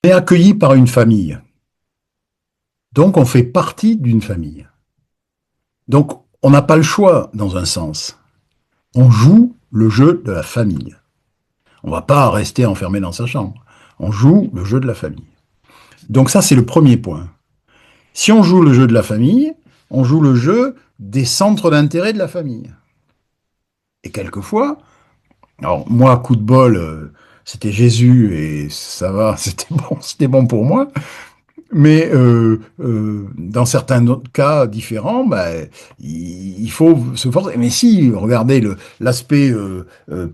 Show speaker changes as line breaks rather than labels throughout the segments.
est accueilli par une famille. Donc, on fait partie d'une famille. Donc, on n'a pas le choix, dans un sens. On joue le jeu de la famille. On va pas rester enfermé dans sa chambre. On joue le jeu de la famille. Donc ça, c'est le premier point. Si on joue le jeu de la famille, on joue le jeu des centres d'intérêt de la famille. Et quelquefois, alors moi, coup de bol, c'était Jésus et ça va, c'était bon pour moi. Mais dans certains autres cas différents, bah, il faut se forcer. Mais si, regardez l'aspect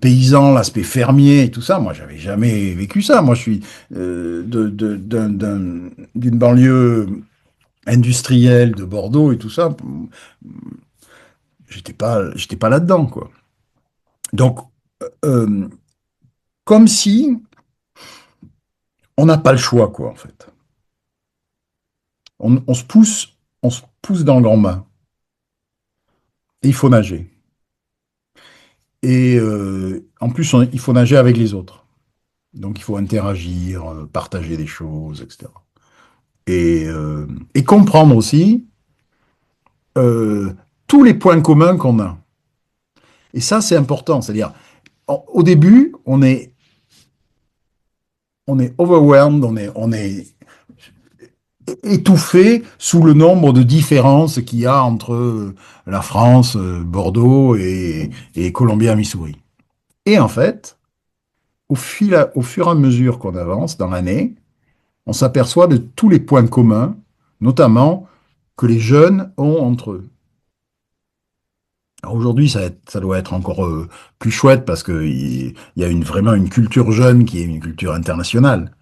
paysan, l'aspect fermier et tout ça, moi, j'avais jamais vécu ça. Moi, je suis d'une banlieue industrielle de Bordeaux et tout ça. J'étais pas là-dedans, quoi. Donc, euh, comme si on n'a pas le choix, quoi, en fait. On se pousse dans le grand bain. Et il faut nager. Et en plus, il faut nager avec les autres. Donc, il faut interagir, partager des choses, etc. Et comprendre aussi euh, tous les points communs qu'on a. Et ça, c'est important. C'est-à-dire, au début, on est overwhelmed, on est étouffé sous le nombre de différences qu'il y a entre la France, Bordeaux et Columbia-Missouri. Et en fait, au fur et à mesure qu'on avance dans l'année, on s'aperçoit de tous les points communs, notamment que les jeunes ont entre eux. Alors aujourd'hui, ça doit être encore plus chouette parce qu'il y a vraiment une culture jeune qui est une culture internationale.